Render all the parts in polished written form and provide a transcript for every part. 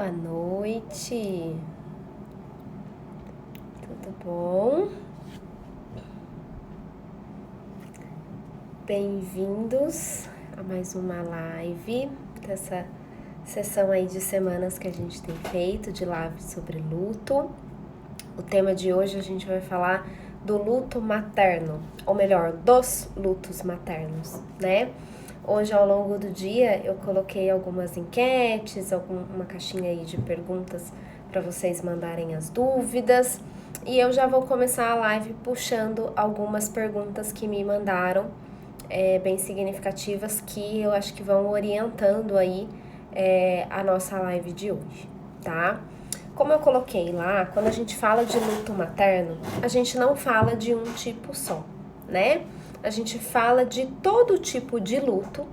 Boa noite, tudo bom? Bem-vindos a mais uma live dessa sessão aí de semanas que a gente tem feito de live sobre luto. O tema de hoje a gente vai falar do luto materno, ou melhor, dos lutos maternos, né? Hoje, ao longo do dia, eu coloquei algumas enquetes, uma caixinha aí de perguntas para vocês mandarem as dúvidas. E eu já vou começar a live puxando algumas perguntas que me mandaram, bem significativas, que eu acho que vão orientando aí a nossa live de hoje, tá? Como eu coloquei lá, quando a gente fala de luto materno, a gente não fala de um tipo só, né? A gente fala de todo tipo de luto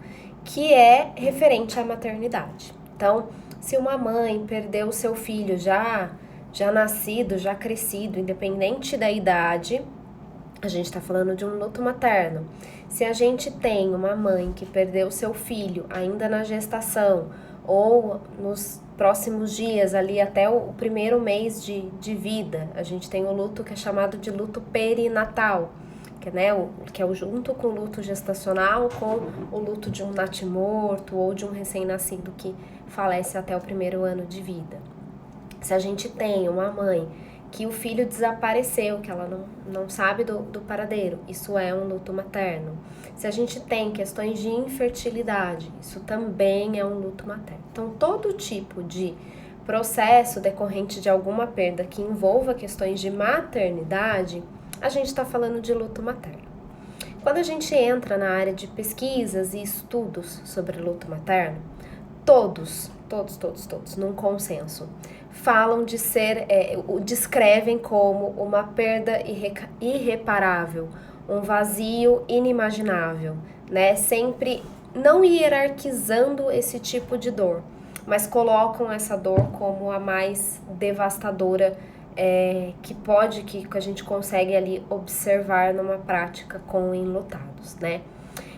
que é referente à maternidade. Então, se uma mãe perdeu seu filho já nascido, já crescido, independente da idade, a gente está falando de um luto materno. Se a gente tem uma mãe que perdeu seu filho ainda na gestação ou nos próximos dias, ali até o primeiro mês de vida, a gente tem o luto que é chamado de luto perinatal, que é junto com o luto gestacional, com o luto de um natimorto ou de um recém-nascido que falece até o primeiro ano de vida. Se a gente tem uma mãe que o filho desapareceu, que ela não sabe do paradeiro, isso é um luto materno. Se a gente tem questões de infertilidade, isso também é um luto materno. Então, todo tipo de processo decorrente de alguma perda que envolva questões de maternidade, a gente está falando de luto materno. Quando a gente entra na área de pesquisas e estudos sobre luto materno, todos, num consenso, falam de descrevem como uma perda irreparável, um vazio inimaginável, né? Sempre não hierarquizando esse tipo de dor, mas colocam essa dor como a mais devastadora que a gente consegue ali observar numa prática com enlutados, né?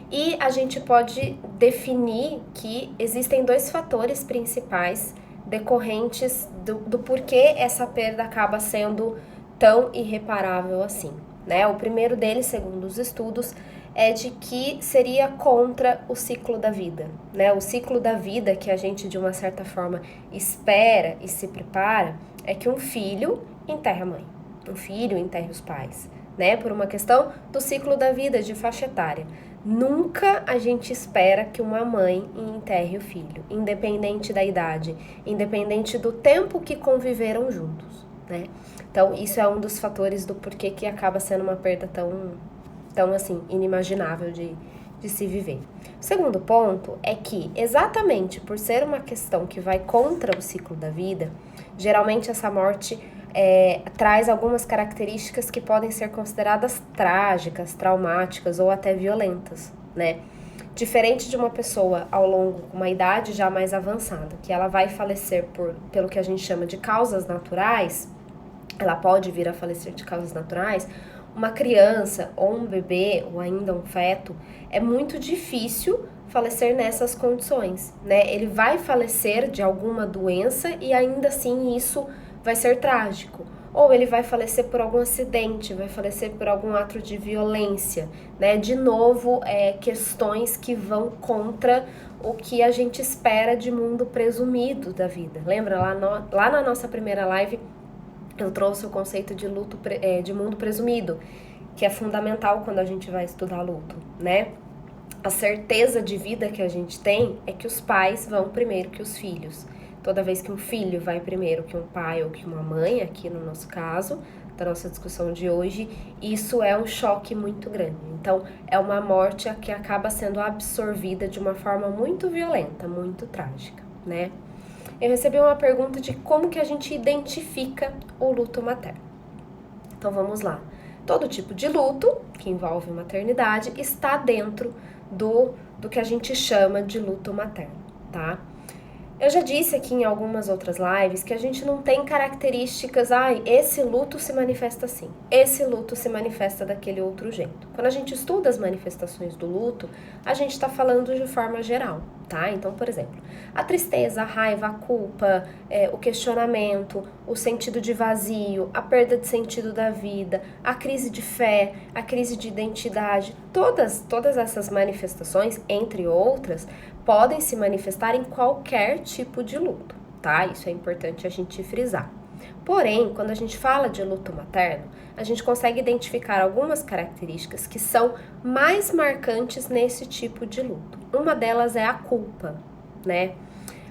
E a gente pode definir que existem dois fatores principais decorrentes do porquê essa perda acaba sendo tão irreparável assim, né? O primeiro deles, segundo os estudos, é de que seria contra o ciclo da vida, né? O ciclo da vida que a gente, de uma certa forma, espera e se prepara é que um filho enterre a mãe, um filho enterre os pais, né? Por uma questão do ciclo da vida, de faixa etária. Nunca a gente espera que uma mãe enterre o filho, independente da idade, independente do tempo que conviveram juntos, né? Então, isso é um dos fatores do porquê que acaba sendo uma perda tão assim, inimaginável de se viver. O segundo ponto é que, exatamente por ser uma questão que vai contra o ciclo da vida, geralmente essa morte traz algumas características que podem ser consideradas trágicas, traumáticas ou até violentas, né? Diferente de uma pessoa com uma idade já mais avançada, que ela vai falecer pelo que a gente chama de causas naturais, ela pode vir a falecer de causas naturais. Uma criança ou um bebê ou ainda um feto, é muito difícil falecer nessas condições, né? Ele vai falecer de alguma doença e ainda assim isso vai ser trágico. Ou ele vai falecer por algum acidente, vai falecer por algum ato de violência, né? De novo, questões que vão contra o que a gente espera de mundo presumido da vida. Lembra, lá na nossa primeira live, eu trouxe o conceito de luto, de mundo presumido, que é fundamental quando a gente vai estudar luto, né? A certeza de vida que a gente tem é que os pais vão primeiro que os filhos. Toda vez que um filho vai primeiro que um pai ou que uma mãe, aqui no nosso caso, da nossa discussão de hoje, isso é um choque muito grande. Então, é uma morte que acaba sendo absorvida de uma forma muito violenta, muito trágica, né? Eu recebi uma pergunta de como que a gente identifica o luto materno. Então, vamos lá. Todo tipo de luto que envolve maternidade está dentro do que a gente chama de luto materno, tá? Eu já disse aqui em algumas outras lives que a gente não tem características, esse luto se manifesta assim, esse luto se manifesta daquele outro jeito. Quando a gente estuda as manifestações do luto, a gente está falando de forma geral, tá? Então, por exemplo, a tristeza, a raiva, a culpa, o questionamento, o sentido de vazio, a perda de sentido da vida, a crise de fé, a crise de identidade, todas essas manifestações, entre outras, podem se manifestar em qualquer tipo de luto, tá? Isso é importante a gente frisar. Porém, quando a gente fala de luto materno, a gente consegue identificar algumas características que são mais marcantes nesse tipo de luto. Uma delas é a culpa, né?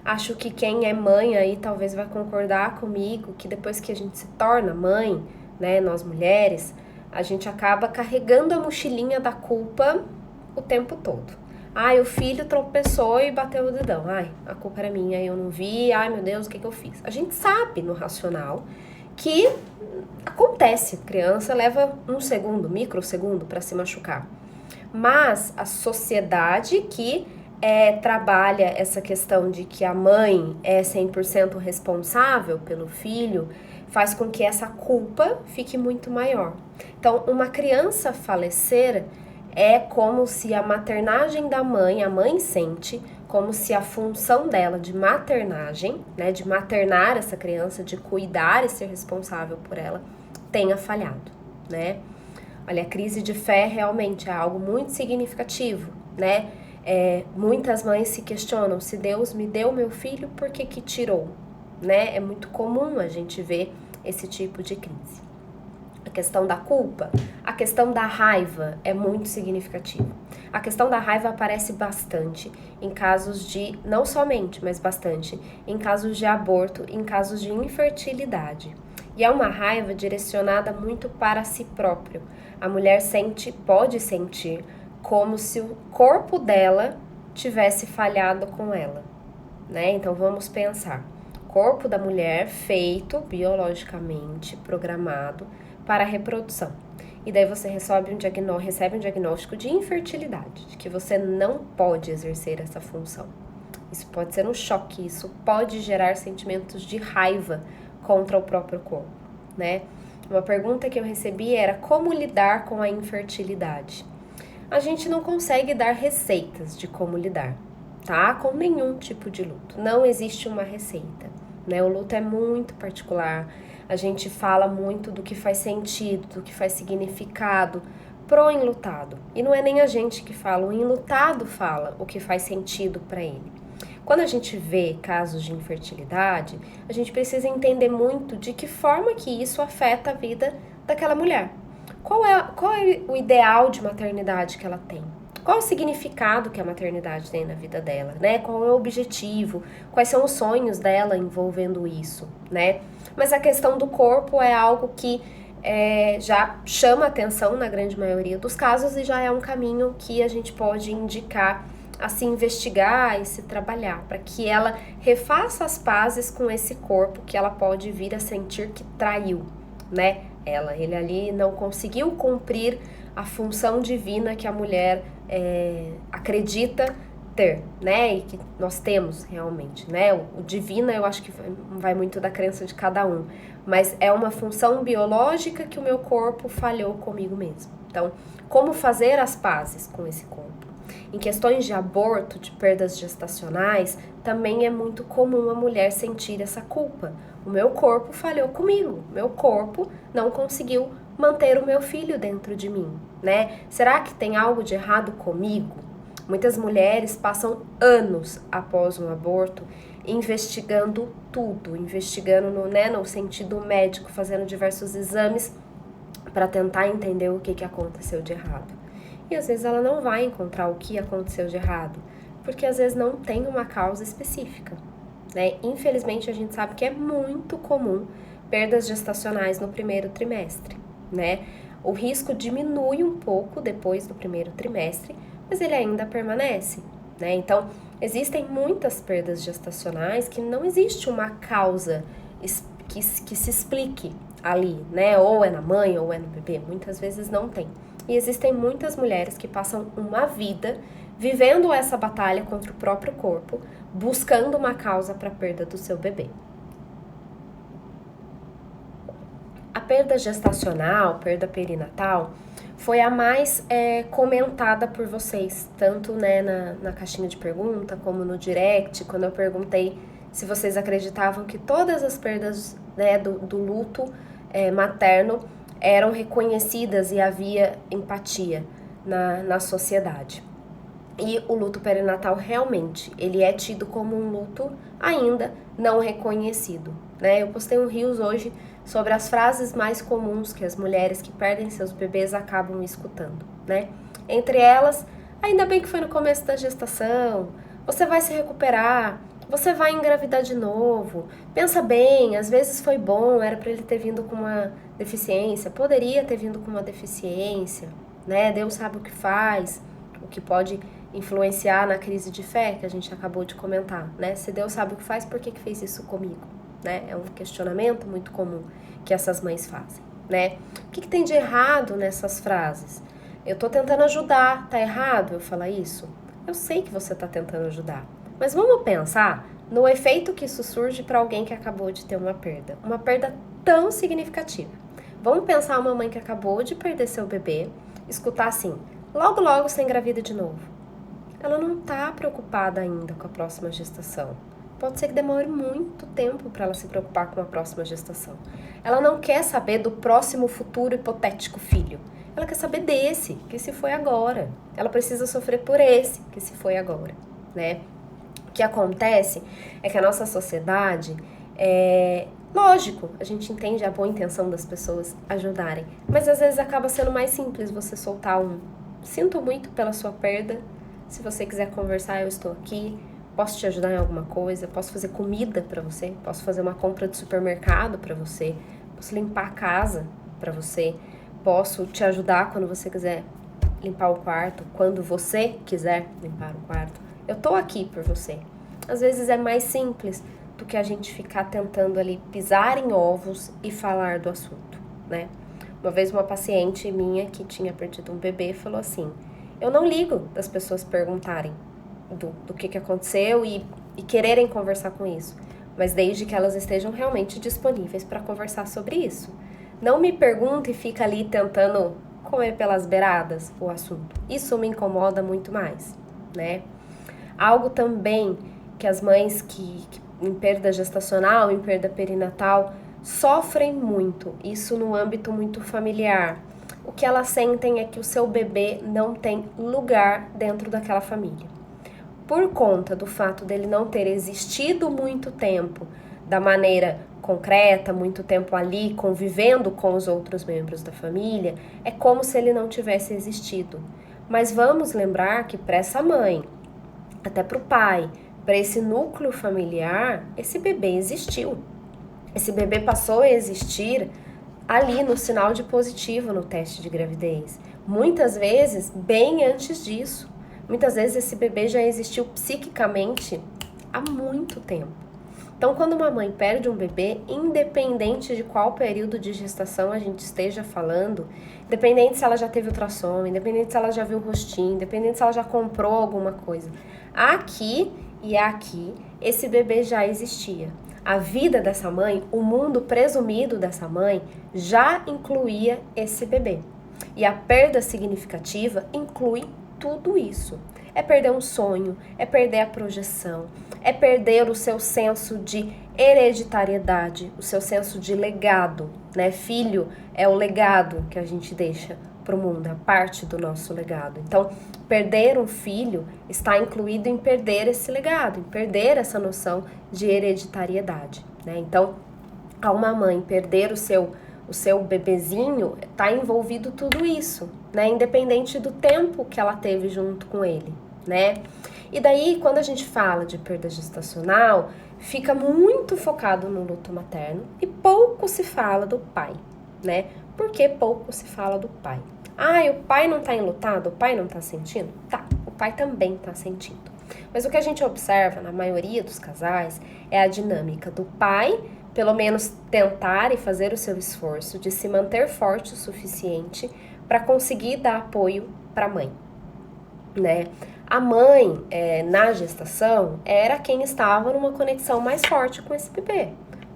Acho que quem é mãe aí talvez vai concordar comigo que depois que a gente se torna mãe, né, nós mulheres, a gente acaba carregando a mochilinha da culpa o tempo todo. O filho tropeçou e bateu o dedão. A culpa era minha, eu não vi. Meu Deus, o que eu fiz? A gente sabe no racional que acontece. A criança leva um segundo, microsegundo para se machucar. Mas a sociedade que trabalha essa questão de que a mãe é 100% responsável pelo filho, faz com que essa culpa fique muito maior. Então, uma criança falecer é como se a maternagem da mãe, a mãe sente como se a função dela de maternagem, né, de maternar essa criança, de cuidar e ser responsável por ela, tenha falhado, né? Olha, a crise de fé realmente é algo muito significativo, né? Muitas mães se questionam, se Deus me deu meu filho, por que que tirou? Né? É muito comum a gente ver esse tipo de crise. A questão da culpa, a questão da raiva é muito significativa. A questão da raiva aparece bastante em casos de, não somente, mas bastante, em casos de aborto, em casos de infertilidade. E é uma raiva direcionada muito para si próprio. A mulher pode sentir como se o corpo dela tivesse falhado com ela, né? Então vamos pensar. O corpo da mulher feito biologicamente, programado para a reprodução. E daí você recebe um diagnóstico de infertilidade, de que você não pode exercer essa função. Isso pode ser um choque, isso pode gerar sentimentos de raiva contra o próprio corpo, né? Uma pergunta que eu recebi era como lidar com a infertilidade. A gente não consegue dar receitas de como lidar, tá? Com nenhum tipo de luto. Não existe uma receita, né? O luto é muito particular. A gente fala muito do que faz sentido, do que faz significado pro enlutado. E não é nem a gente que fala, o enlutado fala o que faz sentido para ele. Quando a gente vê casos de infertilidade, a gente precisa entender muito de que forma que isso afeta a vida daquela mulher. Qual é o ideal de maternidade que ela tem? Qual é o significado que a maternidade tem na vida dela, né? Qual é o objetivo? Quais são os sonhos dela envolvendo isso, né? Mas a questão do corpo é algo que já chama atenção na grande maioria dos casos e já é um caminho que a gente pode indicar a se investigar e se trabalhar, para que ela refaça as pazes com esse corpo que ela pode vir a sentir que traiu, né? Ele ali não conseguiu cumprir a função divina que a mulher acredita ter, né? E que nós temos realmente, né? O divino eu acho que vai muito da crença de cada um, mas é uma função biológica que o meu corpo falhou comigo mesmo. Então, como fazer as pazes com esse corpo? Em questões de aborto, de perdas gestacionais, também é muito comum a mulher sentir essa culpa. O meu corpo falhou comigo, meu corpo não conseguiu manter o meu filho dentro de mim, né? Será que tem algo de errado comigo? Muitas mulheres passam anos após um aborto investigando tudo, investigando no sentido médico, fazendo diversos exames para tentar entender o que aconteceu de errado. E às vezes ela não vai encontrar o que aconteceu de errado, porque às vezes não tem uma causa específica, né? Infelizmente a gente sabe que é muito comum perdas gestacionais no primeiro trimestre, né? O risco diminui um pouco depois do primeiro trimestre, mas ele ainda permanece, né? Então, existem muitas perdas gestacionais que não existe uma causa que se explique ali, né? Ou é na mãe ou é no bebê, muitas vezes não tem. E existem muitas mulheres que passam uma vida vivendo essa batalha contra o próprio corpo, buscando uma causa para a perda do seu bebê. A perda gestacional, perda perinatal, foi a mais comentada por vocês, tanto na caixinha de pergunta, como no direct, quando eu perguntei se vocês acreditavam que todas as perdas do luto materno eram reconhecidas e havia empatia na sociedade. E o luto perinatal realmente, ele é tido como um luto ainda não reconhecido, né? Eu postei um Reels hoje sobre as frases mais comuns que as mulheres que perdem seus bebês acabam escutando, né? Entre elas, ainda bem que foi no começo da gestação, você vai se recuperar, você vai engravidar de novo, pensa bem, às vezes foi bom, era para ele ter vindo com uma deficiência, poderia ter vindo com uma deficiência, né? Deus sabe o que faz, o que pode influenciar na crise de fé que a gente acabou de comentar, né? Se Deus sabe o que faz, por que fez isso comigo? Né? É um questionamento muito comum que essas mães fazem, né? O que tem de errado nessas frases? Eu tô tentando ajudar, tá errado eu falar isso? Eu sei que você tá tentando ajudar, mas vamos pensar no efeito que isso surge para alguém que acabou de ter uma perda tão significativa. Vamos pensar uma mãe que acabou de perder seu bebê, escutar assim, logo logo você engravida de novo. Ela não tá preocupada ainda com a próxima gestação. Pode ser que demore muito tempo para ela se preocupar com a próxima gestação. Ela não quer saber do próximo futuro hipotético filho. Ela quer saber desse, que se foi agora. Ela precisa sofrer por esse, que se foi agora, né? O que acontece é que a nossa sociedade lógico, a gente entende a boa intenção das pessoas ajudarem, mas às vezes acaba sendo mais simples você soltar sinto muito pela sua perda, se você quiser conversar eu estou aqui, posso te ajudar em alguma coisa, posso fazer comida para você, posso fazer uma compra de supermercado para você, posso limpar a casa para você, posso te ajudar quando você quiser limpar o quarto, quando você quiser limpar o quarto, eu tô aqui por você. Às vezes é mais simples do que a gente ficar tentando ali pisar em ovos e falar do assunto, né? Uma vez uma paciente minha que tinha perdido um bebê falou assim, eu não ligo das pessoas perguntarem do que aconteceu e quererem conversar com isso, mas desde que elas estejam realmente disponíveis para conversar sobre isso. Não me pergunta e fica ali tentando comer pelas beiradas o assunto. Isso me incomoda muito mais, né? Algo também que as mães que em perda gestacional, em perda perinatal, sofrem muito, isso no âmbito muito familiar. O que elas sentem é que o seu bebê não tem lugar dentro daquela família. Por conta do fato dele não ter existido muito tempo da maneira concreta, muito tempo ali convivendo com os outros membros da família, é como se ele não tivesse existido. Mas vamos lembrar que para essa mãe, até para o pai, para esse núcleo familiar, esse bebê existiu. Esse bebê passou a existir ali no sinal de positivo no teste de gravidez. Muitas vezes, bem antes disso. Muitas vezes esse bebê já existiu psiquicamente há muito tempo. Então, quando uma mãe perde um bebê, independente de qual período de gestação a gente esteja falando, independente se ela já teve ultrassom, independente se ela já viu o rostinho, independente se ela já comprou alguma coisa, aqui e aqui, esse bebê já existia. A vida dessa mãe, o mundo presumido dessa mãe, já incluía esse bebê. E a perda significativa inclui tudo isso. É perder um sonho, é perder a projeção, é perder o seu senso de hereditariedade, o seu senso de legado, né? Filho é o legado que a gente deixa para o mundo, é parte do nosso legado. Então, perder um filho está incluído em perder esse legado, em perder essa noção de hereditariedade, né? Então, a uma mãe perder o seu bebezinho, está envolvido tudo isso, né? Independente do tempo que ela teve junto com ele, né? E daí, quando a gente fala de perda gestacional, fica muito focado no luto materno e pouco se fala do pai, né? Por que pouco se fala do pai? Ah, o pai não tá enlutado? O pai não tá sentindo? Tá, o pai também tá sentindo. Mas o que a gente observa na maioria dos casais é a dinâmica do pai, pelo menos tentar e fazer o seu esforço de se manter forte o suficiente para conseguir dar apoio para a mãe, né? A mãe, na gestação, era quem estava numa conexão mais forte com esse bebê.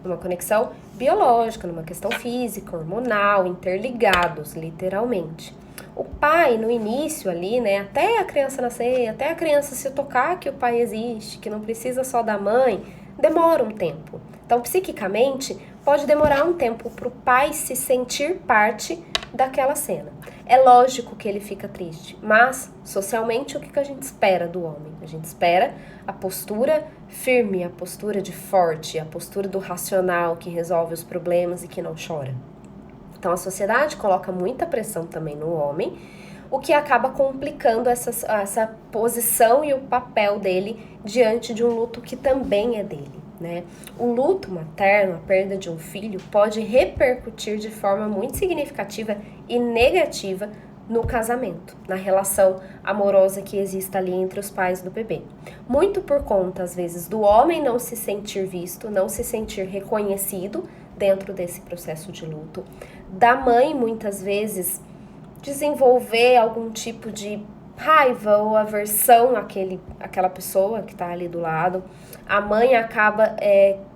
Numa conexão biológica, numa questão física, hormonal, interligados, literalmente. O pai, no início ali, né, até a criança nascer, até a criança se tocar que o pai existe, que não precisa só da mãe, demora um tempo. Então, psiquicamente, pode demorar um tempo para o pai se sentir parte daquela cena. É lógico que ele fica triste, mas socialmente o que a gente espera do homem? A gente espera a postura firme, a postura de forte, a postura do racional que resolve os problemas e que não chora. Então a sociedade coloca muita pressão também no homem, o que acaba complicando essa posição e o papel dele diante de um luto que também é dele. Né? O luto materno, a perda de um filho, pode repercutir de forma muito significativa e negativa no casamento, na relação amorosa que existe ali entre os pais do bebê. Muito por conta, às vezes, do homem não se sentir visto, não se sentir reconhecido dentro desse processo de luto, da mãe, muitas vezes, desenvolver algum tipo de raiva ou aversão àquela pessoa que está ali do lado. A mãe acaba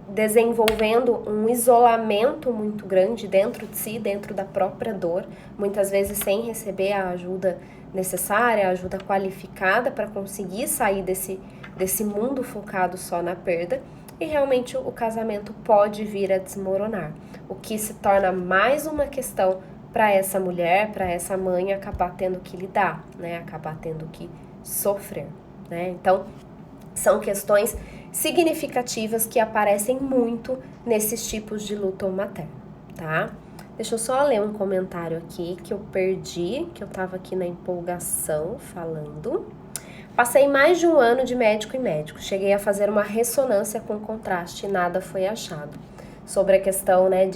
desenvolvendo um isolamento muito grande dentro de si, dentro da própria dor, muitas vezes sem receber a ajuda necessária, a ajuda qualificada para conseguir sair desse mundo focado só na perda, e realmente o casamento pode vir a desmoronar, o que se torna mais uma questão para essa mulher, para essa mãe acabar tendo que lidar, né? Acabar tendo que sofrer, né? Então, são questões significativas que aparecem muito nesses tipos de luto materno, tá? Deixa eu só ler um comentário aqui que eu perdi, que eu tava aqui na empolgação falando. Passei mais de um ano de médico em médico, cheguei a fazer uma ressonância com contraste e nada foi achado. Sobre a questão, né,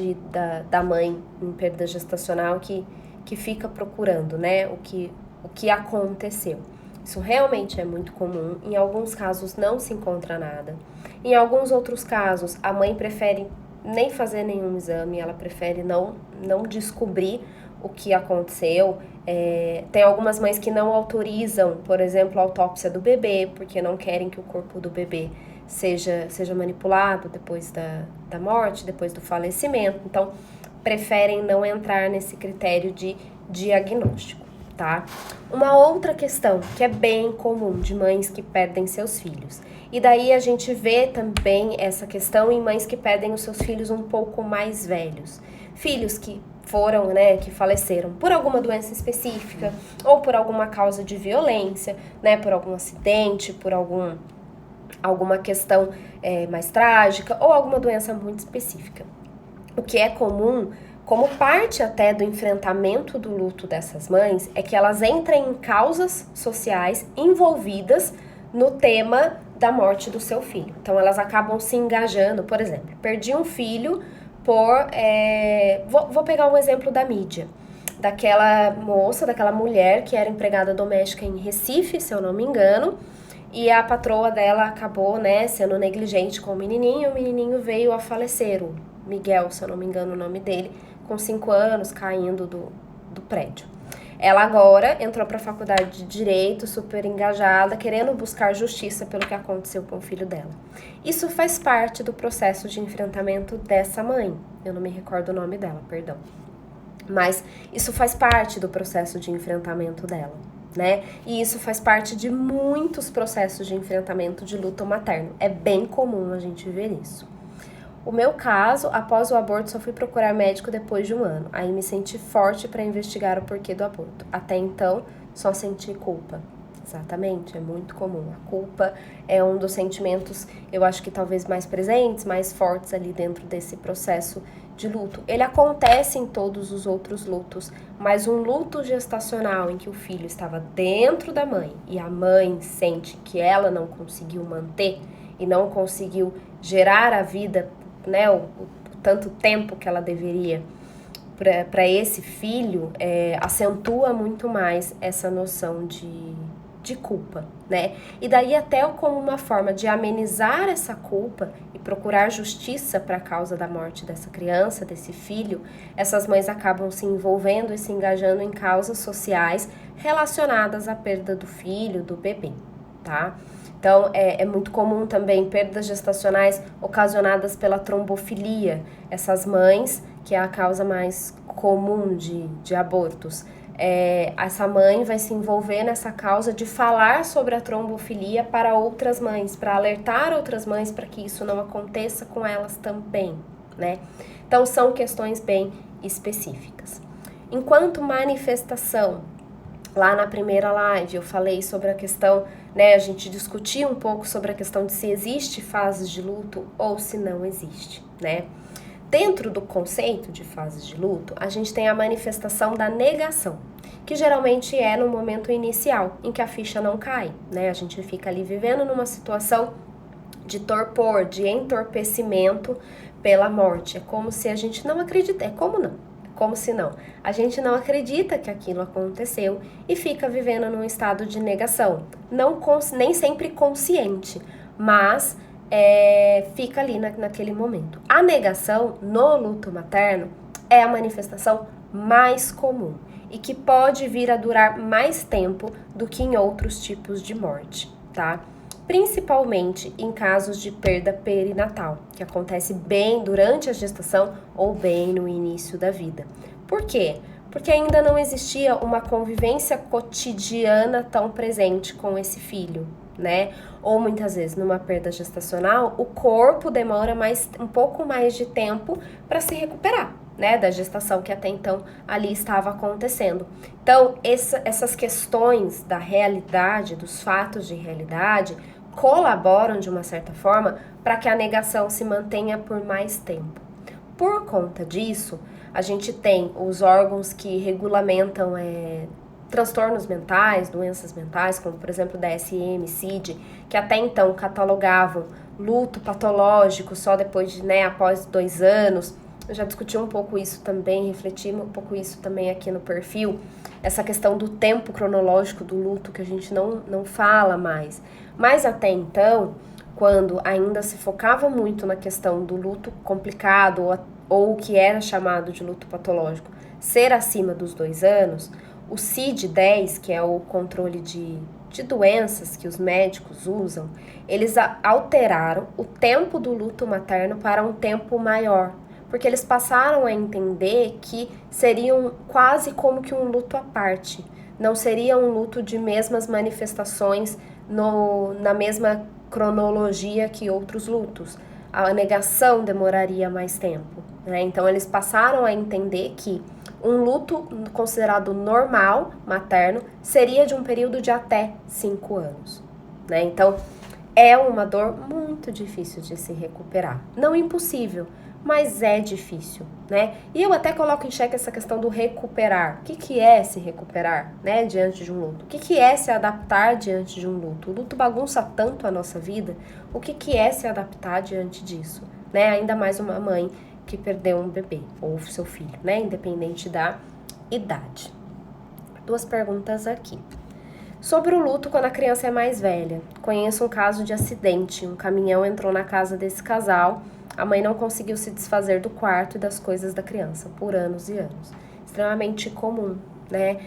da mãe em perda gestacional que fica procurando, né, o que aconteceu. Isso realmente é muito comum. Em alguns casos não se encontra nada. Em alguns outros casos, a mãe prefere nem fazer nenhum exame, ela prefere não descobrir o que aconteceu. Tem algumas mães que não autorizam, por exemplo, a autópsia do bebê, porque não querem que o corpo do bebê seja manipulado depois da morte, depois do falecimento. Então, preferem não entrar nesse critério de diagnóstico, tá? Uma outra questão que é bem comum de mães que perdem seus filhos. E daí a gente vê também essa questão em mães que perdem os seus filhos um pouco mais velhos. Filhos que foram, né, que faleceram por alguma doença específica ou por alguma causa de violência, né, por algum acidente, por alguma questão mais trágica ou alguma doença muito específica. O que é comum, como parte até do enfrentamento do luto dessas mães, é que elas entrem em causas sociais envolvidas no tema da morte do seu filho. Então elas acabam se engajando, por exemplo, perdi um filho por... vou pegar um exemplo da mídia. Daquela moça, daquela mulher que era empregada doméstica em Recife, se eu não me engano, e a patroa dela acabou, né, sendo negligente com o menininho veio a falecer, o Miguel, se eu não me engano o nome dele, com 5 anos, caindo do prédio. Ela agora entrou para a faculdade de Direito, super engajada, querendo buscar justiça pelo que aconteceu com o filho dela. Isso faz parte do processo de enfrentamento dessa mãe. Eu não me recordo o nome dela, perdão. Mas isso faz parte do processo de enfrentamento dela, né? E isso faz parte de muitos processos de enfrentamento de luto materno. É bem comum a gente ver isso. O meu caso, após o aborto, só fui procurar médico depois de 1 ano. Aí me senti forte para investigar o porquê do aborto. Até então, só senti culpa. Exatamente, é muito comum. A culpa é um dos sentimentos, eu acho que talvez mais presentes, mais fortes ali dentro desse processo de luto. Ele acontece em todos os outros lutos, mas um luto gestacional em que o filho estava dentro da mãe e a mãe sente que ela não conseguiu manter e não conseguiu gerar a vida, né, o tanto tempo que ela deveria para esse filho, acentua muito mais essa noção de culpa, né? E daí até como uma forma de amenizar essa culpa e procurar justiça para a causa da morte dessa criança, desse filho, essas mães acabam se envolvendo e se engajando em causas sociais relacionadas à perda do filho, do bebê, tá? Então, é muito comum também perdas gestacionais ocasionadas pela trombofilia. Essas mães, que é a causa mais comum de abortos, essa mãe vai se envolver nessa causa de falar sobre a trombofilia para outras mães, para alertar outras mães para que isso não aconteça com elas também, né? Então, são questões bem específicas. Enquanto manifestação, lá na primeira live eu falei sobre a questão, né, a gente discutiu um pouco sobre a questão de se existe fases de luto ou se não existe, né? Dentro do conceito de fases de luto, a gente tem a manifestação da negação, que geralmente é no momento inicial, em que a ficha não cai, né? A gente fica ali vivendo numa situação de torpor, de entorpecimento pela morte. É como se a gente não acredita, como se não. A gente não acredita que aquilo aconteceu e fica vivendo num estado de negação. Nem sempre consciente, mas fica ali naquele momento. A negação no luto materno é a manifestação mais comum e que pode vir a durar mais tempo do que em outros tipos de morte, tá? Principalmente em casos de perda perinatal, que acontece bem durante a gestação ou bem no início da vida. Por quê? Porque ainda não existia uma convivência cotidiana tão presente com esse filho, né? Ou muitas vezes numa perda gestacional, o corpo demora um pouco mais de tempo para se recuperar, né, da gestação que até então ali estava acontecendo. Então, essas questões da realidade, dos fatos de realidade, colaboram de uma certa forma para que a negação se mantenha por mais tempo. Por conta disso, a gente tem os órgãos que regulamentam transtornos mentais, doenças mentais, como por exemplo o DSM, CID, que até então catalogavam luto patológico só depois de, após 2 anos. Eu já discuti um pouco isso também, refleti um pouco isso também aqui no perfil, essa questão do tempo cronológico do luto que a gente não fala mais. Mas até então, quando ainda se focava muito na questão do luto complicado ou o que era chamado de luto patológico ser acima dos 2 anos, o CID-10, que é o controle de doenças que os médicos usam, eles alteraram o tempo do luto materno para um tempo maior, porque eles passaram a entender que seriam quase como que um luto à parte, não seria um luto de mesmas manifestações na mesma cronologia que outros lutos. A negação demoraria mais tempo, né? Então eles passaram a entender que um luto considerado normal, materno, seria de um período de até 5 anos, né? Então é uma dor muito difícil de se recuperar. Não impossível, mas é difícil, né? E eu até coloco em xeque essa questão do recuperar. O que é se recuperar, né, diante de um luto? O que é se adaptar diante de um luto? O luto bagunça tanto a nossa vida. O que é se adaptar diante disso, né? Ainda mais uma mãe que perdeu um bebê ou seu filho, né, independente da idade. 2 perguntas aqui. Sobre o luto quando a criança é mais velha. Conheço um caso de acidente. Um caminhão entrou na casa desse casal. A mãe não conseguiu se desfazer do quarto e das coisas da criança por anos e anos. Extremamente comum, né?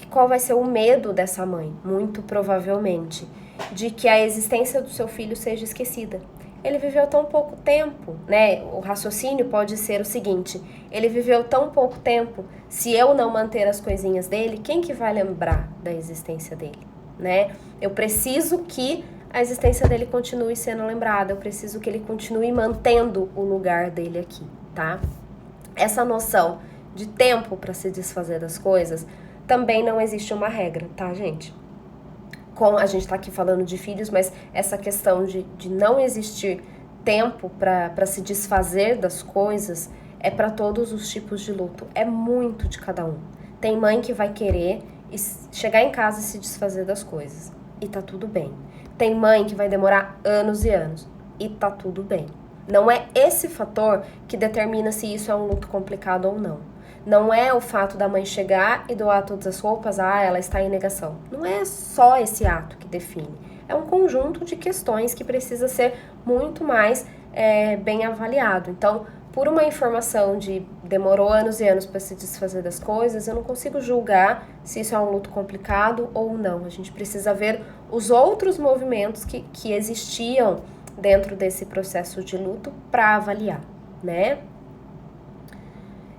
Qual vai ser o medo dessa mãe? Muito provavelmente de que a existência do seu filho seja esquecida. Ele viveu tão pouco tempo, né? O raciocínio pode ser o seguinte: ele viveu tão pouco tempo, se eu não manter as coisinhas dele, quem que vai lembrar da existência dele, né? Eu preciso que a existência dele continue sendo lembrada, eu preciso que ele continue mantendo o lugar dele aqui, tá? Essa noção de tempo para se desfazer das coisas também não existe uma regra, tá, gente? A gente tá aqui falando de filhos, mas essa questão de não existir tempo para se desfazer das coisas é para todos os tipos de luto, é muito de cada um. Tem mãe que vai querer chegar em casa e se desfazer das coisas, e tá tudo bem. Tem mãe que vai demorar anos e anos, e tá tudo bem. Não é esse fator que determina se isso é um luto complicado ou não. Não é o fato da mãe chegar e doar todas as roupas, ela está em negação. Não é só esse ato que define. É um conjunto de questões que precisa ser muito mais bem avaliado. Então, por uma informação de demorou anos e anos para se desfazer das coisas, eu não consigo julgar se isso é um luto complicado ou não. A gente precisa ver os outros movimentos que existiam dentro desse processo de luto para avaliar, né?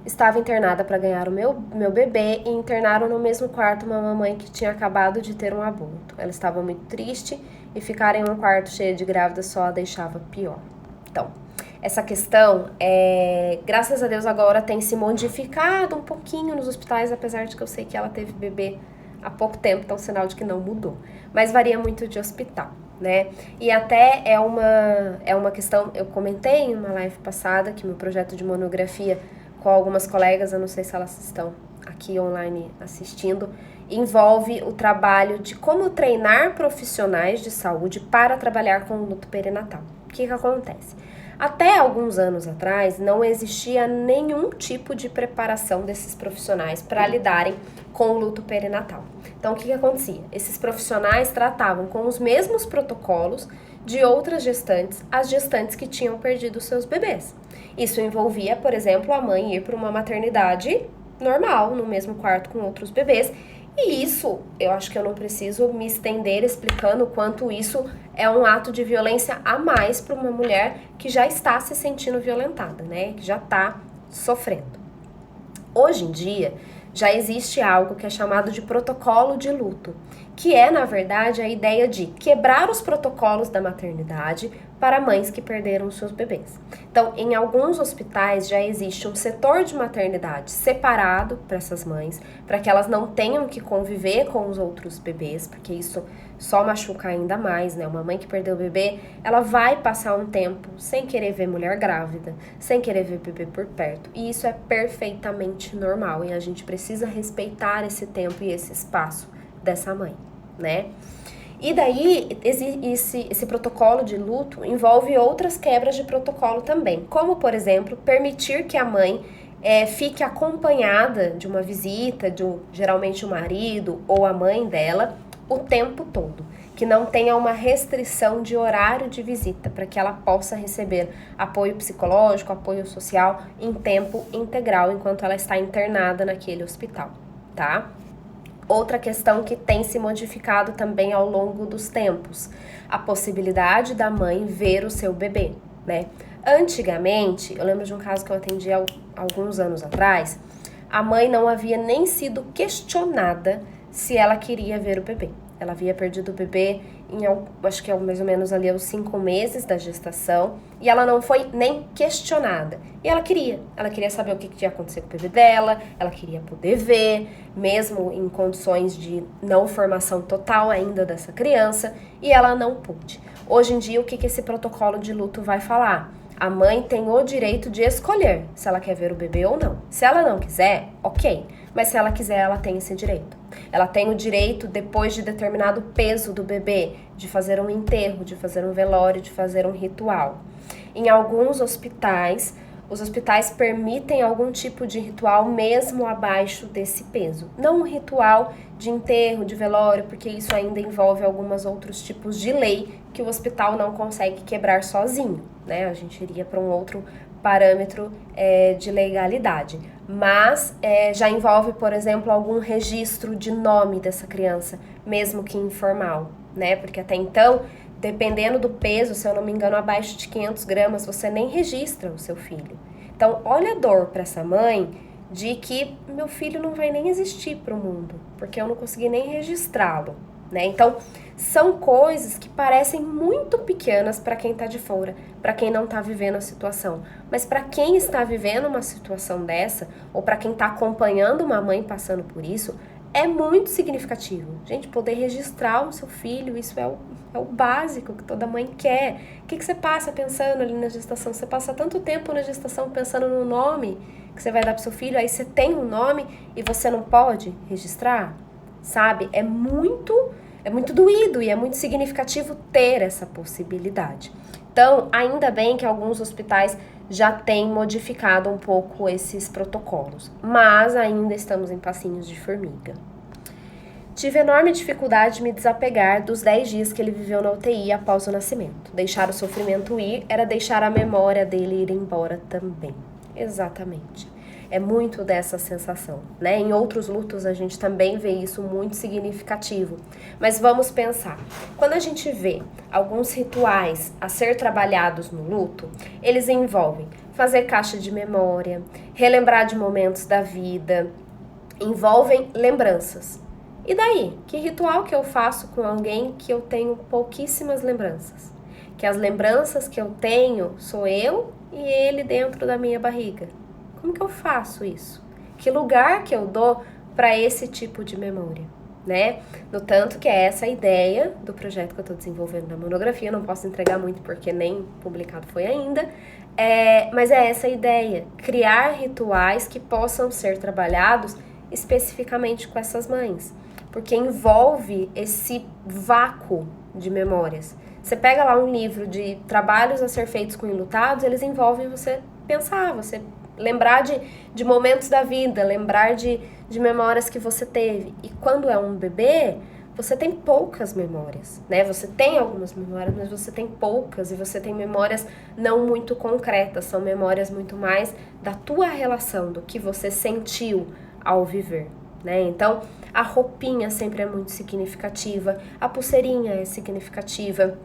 Estava internada para ganhar o meu bebê e internaram no mesmo quarto uma mamãe que tinha acabado de ter um aborto. Ela estava muito triste e ficar em um quarto cheio de grávidas só a deixava pior. Então, essa questão, graças a Deus, agora tem se modificado um pouquinho nos hospitais, apesar de que eu sei que ela teve bebê há pouco tempo, então sinal de que não mudou. Mas varia muito de hospital, né? E até é uma questão, eu comentei em uma live passada que meu projeto de monografia com algumas colegas, eu não sei se elas estão aqui online assistindo, envolve o trabalho de como treinar profissionais de saúde para trabalhar com o luto perinatal. O que acontece? Até alguns anos atrás, não existia nenhum tipo de preparação desses profissionais para lidarem com o luto perinatal. Então, o que acontecia? Esses profissionais tratavam com os mesmos protocolos de outras gestantes, as gestantes que tinham perdido seus bebês. Isso envolvia, por exemplo, a mãe ir para uma maternidade normal, no mesmo quarto com outros bebês. E isso, eu acho que eu não preciso me estender explicando o quanto isso é um ato de violência a mais para uma mulher que já está se sentindo violentada, né? Que já está sofrendo. Hoje em dia, já existe algo que é chamado de protocolo de luto, que é, na verdade, a ideia de quebrar os protocolos da maternidade para mães que perderam seus bebês. Então, em alguns hospitais já existe um setor de maternidade separado para essas mães, para que elas não tenham que conviver com os outros bebês, porque isso só machuca ainda mais, né? Uma mãe que perdeu o bebê, ela vai passar um tempo sem querer ver mulher grávida, sem querer ver bebê por perto, e isso é perfeitamente normal, e a gente precisa respeitar esse tempo e esse espaço dessa mãe, né? E daí, esse protocolo de luto envolve outras quebras de protocolo também, como, por exemplo, permitir que a mãe fique acompanhada de uma visita, geralmente o marido ou a mãe dela, o tempo todo, que não tenha uma restrição de horário de visita, para que ela possa receber apoio psicológico, apoio social em tempo integral, enquanto ela está internada naquele hospital, tá? Outra questão que tem se modificado também ao longo dos tempos, a possibilidade da mãe ver o seu bebê, né? Antigamente, eu lembro de um caso que eu atendi há alguns anos atrás, a mãe não havia nem sido questionada se ela queria ver o bebê. Ela havia perdido o bebê acho que é mais ou menos ali aos 5 meses da gestação, e ela não foi nem questionada. E ela queria saber o que ia acontecer com o bebê dela, ela queria poder ver, mesmo em condições de não formação total ainda dessa criança, e ela não pôde. Hoje em dia, o que esse protocolo de luto vai falar? A mãe tem o direito de escolher se ela quer ver o bebê ou não. Se ela não quiser, ok. Mas se ela quiser, ela tem esse direito. Ela tem o direito, depois de determinado peso do bebê, de fazer um enterro, de fazer um velório, de fazer um ritual. Em alguns hospitais, os hospitais permitem algum tipo de ritual mesmo abaixo desse peso. Não um ritual de enterro, de velório, porque isso ainda envolve alguns outros tipos de lei que o hospital não consegue quebrar sozinho, né? A gente iria para um outro parâmetro de legalidade. Mas já envolve, por exemplo, algum registro de nome dessa criança, mesmo que informal, né? Porque até então, dependendo do peso, se eu não me engano, abaixo de 500 gramas, você nem registra o seu filho. Então, olha a dor para essa mãe de que meu filho não vai nem existir para o mundo, porque eu não consegui nem registrá-lo, né? Então, são coisas que parecem muito pequenas para quem está de fora, para quem não está vivendo a situação. Mas para quem está vivendo uma situação dessa, ou para quem está acompanhando uma mãe passando por isso, é muito significativo. Gente, poder registrar o seu filho, isso é o básico que toda mãe quer. O que você passa pensando ali na gestação? Você passa tanto tempo na gestação pensando no nome que você vai dar pro seu filho, aí você tem um nome e você não pode registrar, sabe? É muito doído e é muito significativo ter essa possibilidade. Então, ainda bem que alguns hospitais já têm modificado um pouco esses protocolos, mas ainda estamos em passinhos de formiga. Tive enorme dificuldade de me desapegar dos 10 dias que ele viveu na UTI após o nascimento. Deixar o sofrimento ir era deixar a memória dele ir embora também. Exatamente. É muito dessa sensação, né? Em outros lutos a gente também vê isso muito significativo. Mas vamos pensar. Quando a gente vê alguns rituais a ser trabalhados no luto, eles envolvem fazer caixa de memória, relembrar de momentos da vida, envolvem lembranças. E daí? Que ritual que eu faço com alguém que eu tenho pouquíssimas lembranças? Que as lembranças que eu tenho sou eu e ele dentro da minha barriga. Como que eu faço isso? Que lugar que eu dou para esse tipo de memória, né? No tanto que é essa a ideia do projeto que eu estou desenvolvendo na monografia. Eu não posso entregar muito porque nem publicado foi ainda, mas é essa a ideia, criar rituais que possam ser trabalhados especificamente com essas mães, porque envolve esse vácuo de memórias. Você pega lá um livro de trabalhos a ser feitos com enlutados, eles envolvem você pensar, você lembrar de momentos da vida, lembrar de memórias que você teve. E quando é um bebê, você tem poucas memórias, né? Você tem algumas memórias, mas você tem poucas, e você tem memórias não muito concretas, são memórias muito mais da tua relação, do que você sentiu ao viver, né? Então, a roupinha sempre é muito significativa, a pulseirinha é significativa.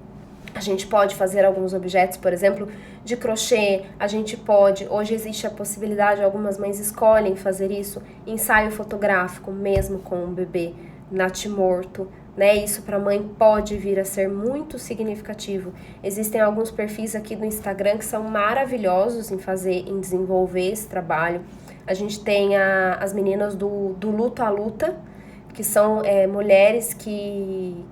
A gente pode fazer alguns objetos, por exemplo, de crochê, a gente pode, hoje existe a possibilidade, algumas mães escolhem fazer isso, ensaio fotográfico, mesmo com um bebê natimorto, né? Isso para a mãe pode vir a ser muito significativo. Existem alguns perfis aqui do Instagram que são maravilhosos em desenvolver esse trabalho. A gente tem as meninas do Luto à Luta, que são mulheres que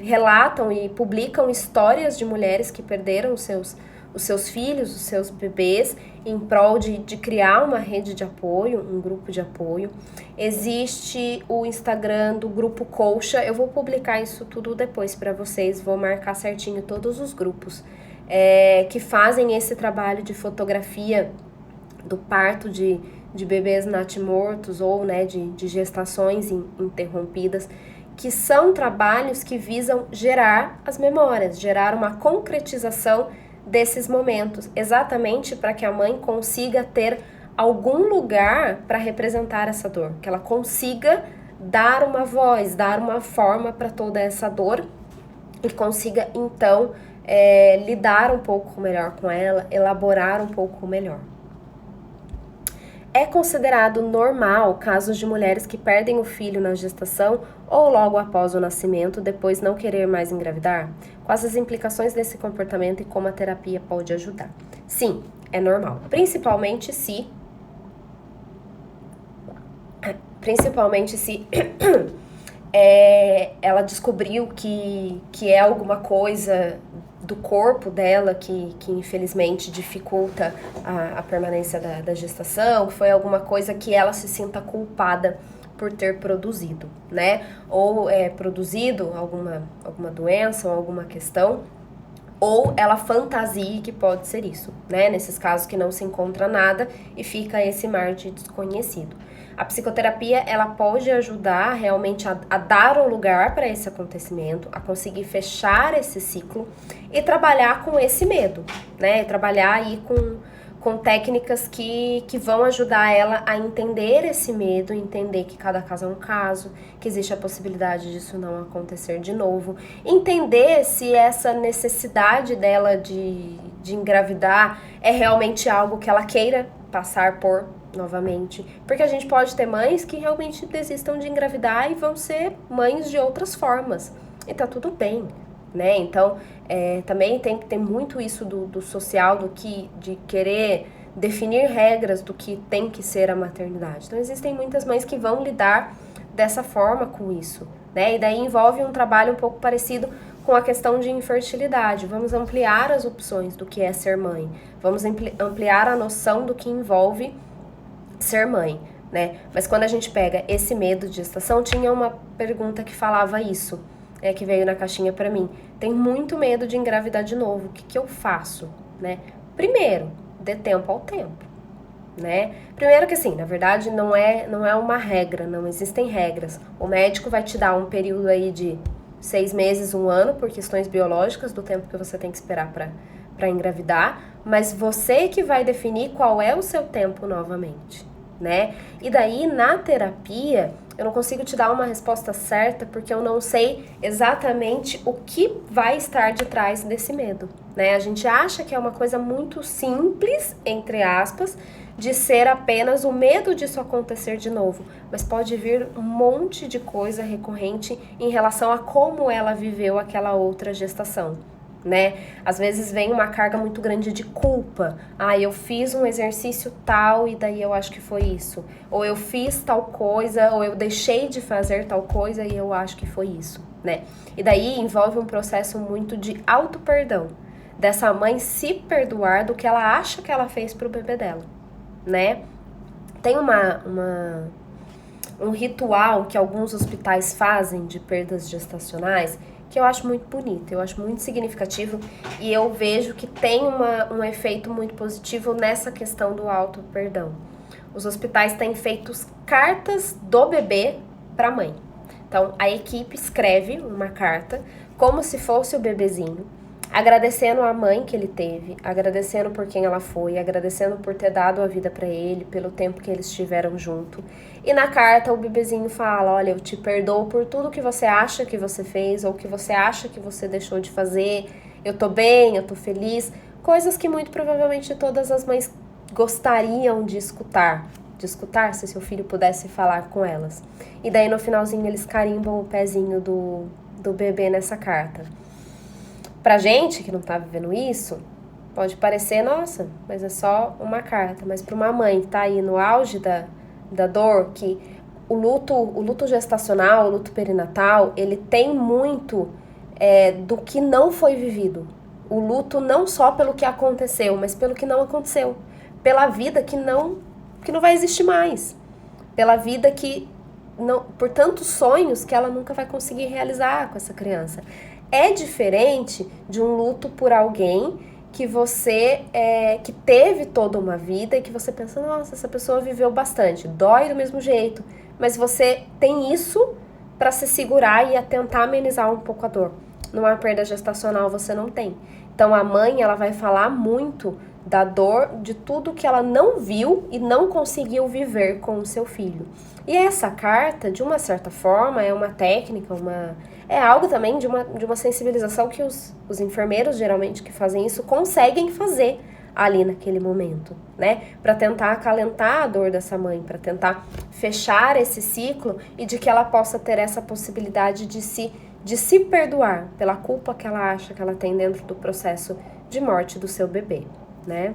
relatam e publicam histórias de mulheres que perderam os seus filhos, os seus bebês, em prol de criar uma rede de apoio, um grupo de apoio. Existe o Instagram do Grupo Colcha, eu vou publicar isso tudo depois para vocês, vou marcar certinho todos os grupos que fazem esse trabalho de fotografia do parto de bebês natimortos ou, né, de gestações interrompidas, que são trabalhos que visam gerar as memórias, gerar uma concretização desses momentos, exatamente para que a mãe consiga ter algum lugar para representar essa dor, que ela consiga dar uma voz, dar uma forma para toda essa dor e consiga, então, lidar um pouco melhor com ela, elaborar um pouco melhor. É considerado normal casos de mulheres que perdem o filho na gestação ou logo após o nascimento, depois não querer mais engravidar? Quais as implicações desse comportamento e como a terapia pode ajudar? Sim, é normal, principalmente se ela descobriu que é alguma coisa do corpo dela que infelizmente dificulta a permanência da gestação, que foi alguma coisa que ela se sinta culpada por ter produzido, né? Ou produzido alguma doença ou alguma questão, ou ela fantasie que pode ser isso, né? Nesses casos que não se encontra nada e fica esse mar de desconhecido. A psicoterapia, ela pode ajudar realmente a dar um lugar para esse acontecimento, a conseguir fechar esse ciclo e trabalhar com esse medo, né? Trabalhar aí com técnicas que vão ajudar ela a entender esse medo, entender que cada caso é um caso, que existe a possibilidade disso não acontecer de novo, entender se essa necessidade dela de engravidar é realmente algo que ela queira passar por novamente, porque a gente pode ter mães que realmente desistam de engravidar e vão ser mães de outras formas, e tá tudo bem, né? Então, também tem que ter muito isso do social, de querer definir regras do que tem que ser a maternidade. Então, existem muitas mães que vão lidar dessa forma com isso, né? E daí envolve um trabalho um pouco parecido com a questão de infertilidade. Vamos ampliar as opções do que é ser mãe, vamos ampliar a noção do que envolve ser mãe, né? Mas quando a gente pega esse medo de gestação, tinha uma pergunta que falava isso, que veio na caixinha pra mim. Tem muito medo de engravidar de novo, o que eu faço, né? Primeiro, dê tempo ao tempo, né? Primeiro que assim, na verdade não é uma regra, não existem regras. O médico vai te dar um período aí de 6 meses, 1 ano, por questões biológicas, do tempo que você tem que esperar para engravidar, mas você que vai definir qual é o seu tempo novamente, né? E daí, na terapia, eu não consigo te dar uma resposta certa porque eu não sei exatamente o que vai estar de trás desse medo, né? A gente acha que é uma coisa muito simples, entre aspas, de ser apenas o medo disso acontecer de novo, mas pode vir um monte de coisa recorrente em relação a como ela viveu aquela outra gestação, né? Às vezes vem uma carga muito grande de culpa. Ah, eu fiz um exercício tal e daí eu acho que foi isso. Ou eu fiz tal coisa, ou eu deixei de fazer tal coisa e eu acho que foi isso, né? E daí envolve um processo muito de auto-perdão, dessa mãe se perdoar do que ela acha que ela fez pro bebê dela, né? Tem um ritual que alguns hospitais fazem de perdas gestacionais que eu acho muito bonito, eu acho muito significativo e eu vejo que tem um efeito muito positivo nessa questão do auto-perdão. Os hospitais têm feito cartas do bebê para a mãe. Então, a equipe escreve uma carta como se fosse o bebezinho, agradecendo a mãe que ele teve, agradecendo por quem ela foi, agradecendo por ter dado a vida para ele, pelo tempo que eles estiveram junto. E na carta o bebezinho fala, olha, eu te perdoo por tudo que você acha que você fez ou que você acha que você deixou de fazer, eu tô bem, eu tô feliz, coisas que muito provavelmente todas as mães gostariam de escutar se seu filho pudesse falar com elas. E daí no finalzinho eles carimbam o pezinho do bebê nessa carta. Pra gente que não tá vivendo isso, pode parecer, nossa, mas é só uma carta. Mas pra uma mãe que tá aí no auge da dor, que o luto gestacional, o luto perinatal, ele tem muito do que não foi vivido. O luto não só pelo que aconteceu, mas pelo que não aconteceu. Pela vida que não vai existir mais. Pela vida que não, por tantos sonhos que ela nunca vai conseguir realizar com essa criança. É diferente de um luto por alguém que você, que teve toda uma vida e que você pensa, nossa, essa pessoa viveu bastante, dói do mesmo jeito, mas você tem isso para se segurar e a tentar amenizar um pouco a dor. Numa perda gestacional você não tem. Então a mãe, ela vai falar muito da dor, de tudo que ela não viu e não conseguiu viver com o seu filho. E essa carta, de uma certa forma, é uma técnica, é algo também de uma sensibilização que os enfermeiros, geralmente, que fazem isso, conseguem fazer ali naquele momento, né? Para tentar acalentar a dor dessa mãe, para tentar fechar esse ciclo e de que ela possa ter essa possibilidade de se perdoar pela culpa que ela acha que ela tem dentro do processo de morte do seu bebê, né?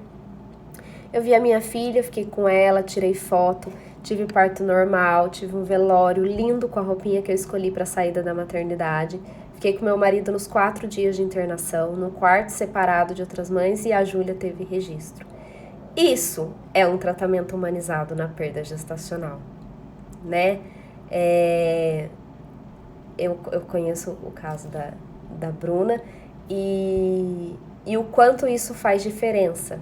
Eu vi a minha filha, fiquei com ela, tirei foto, tive parto normal, tive um velório lindo com a roupinha que eu escolhi para a saída da maternidade. Fiquei com meu marido nos 4 dias de internação, num quarto separado de outras mães e a Júlia teve registro. Isso é um tratamento humanizado na perda gestacional, né? Eu conheço o caso da Bruna e o quanto isso faz diferença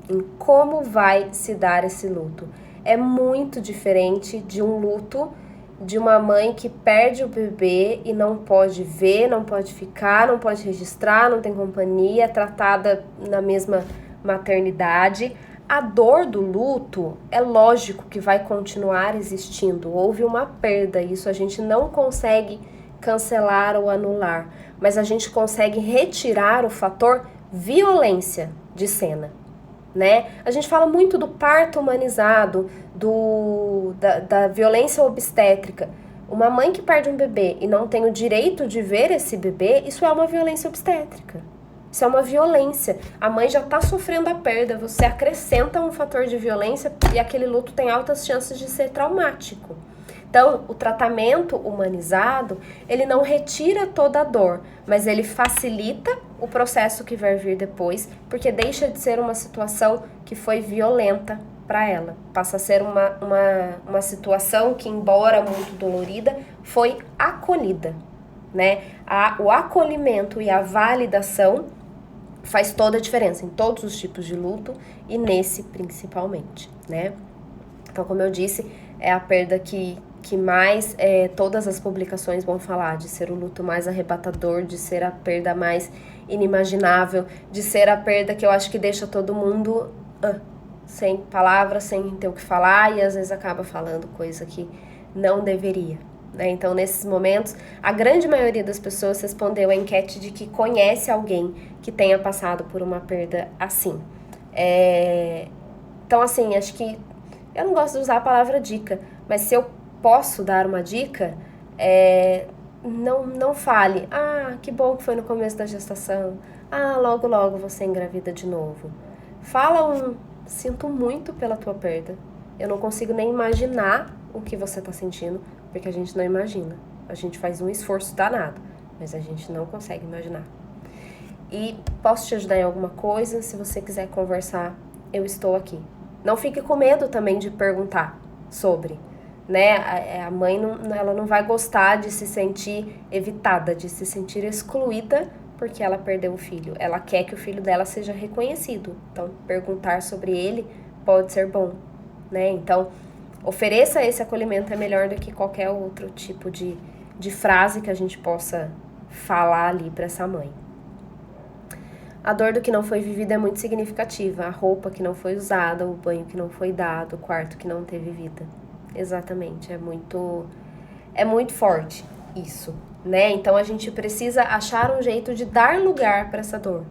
em como vai se dar esse luto. É muito diferente de um luto de uma mãe que perde o bebê e não pode ver, não pode ficar, não pode registrar, não tem companhia, é tratada na mesma maternidade. A dor do luto é lógico que vai continuar existindo. Houve uma perda, isso a gente não consegue cancelar ou anular, mas a gente consegue retirar o fator violência de cena, né? A gente fala muito do parto humanizado, da violência obstétrica. Uma mãe que perde um bebê e não tem o direito de ver esse bebê, isso é uma violência obstétrica. Isso é uma violência. A mãe já está sofrendo a perda, você acrescenta um fator de violência e aquele luto tem altas chances de ser traumático. Então, o tratamento humanizado, ele não retira toda a dor, mas ele facilita o processo que vai vir depois, porque deixa de ser uma situação que foi violenta para ela. Passa a ser uma situação que, embora muito dolorida, foi acolhida, né? O acolhimento e a validação faz toda a diferença em todos os tipos de luto e nesse principalmente, né? Então, como eu disse, é a perda que mais todas as publicações vão falar, de ser o luto mais arrebatador, de ser a perda mais inimaginável, de ser a perda que eu acho que deixa todo mundo sem palavras, sem ter o que falar, e às vezes acaba falando coisa que não deveria, né? Então, nesses momentos, a grande maioria das pessoas respondeu a enquete de que conhece alguém que tenha passado por uma perda assim. Então, assim, acho que eu não gosto de usar a palavra dica, mas se eu posso dar uma dica, não fale, que bom que foi no começo da gestação, logo logo você engravida de novo. Fala sinto muito pela tua perda, eu não consigo nem imaginar o que você tá sentindo, porque a gente não imagina, a gente faz um esforço danado, mas a gente não consegue imaginar. E posso te ajudar em alguma coisa, se você quiser conversar, eu estou aqui. Não fique com medo também de perguntar sobre, né? A mãe ela não vai gostar de se sentir evitada, de se sentir excluída porque ela perdeu o filho. Ela quer que o filho dela seja reconhecido. Então, perguntar sobre ele pode ser bom, né? Então, ofereça esse acolhimento, é melhor do que qualquer outro tipo de frase que a gente possa falar ali para essa mãe. A dor do que não foi vivida é muito significativa. A roupa que não foi usada, o banho que não foi dado, o quarto que não teve vida. Exatamente, é muito forte isso, né? Então a gente precisa achar um jeito de dar lugar para essa dor.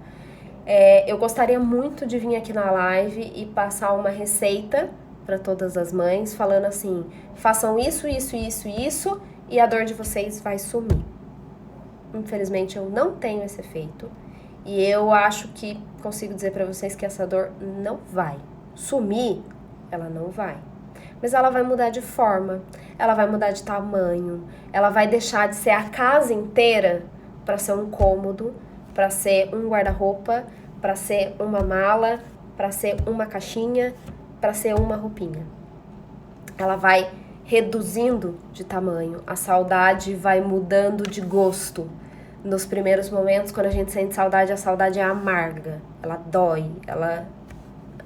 Eu gostaria muito de vir aqui na live e passar uma receita para todas as mães, falando assim, façam isso, isso, isso, isso, e a dor de vocês vai sumir. Infelizmente eu não tenho esse efeito. E eu acho que consigo dizer para vocês que essa dor não vai sumir, ela não vai. Mas ela vai mudar de forma, ela vai mudar de tamanho, ela vai deixar de ser a casa inteira para ser um cômodo, para ser um guarda-roupa, para ser uma mala, para ser uma caixinha, para ser uma roupinha. Ela vai reduzindo de tamanho, a saudade vai mudando de gosto. Nos primeiros momentos, quando a gente sente saudade, a saudade é amarga, ela dói, ela é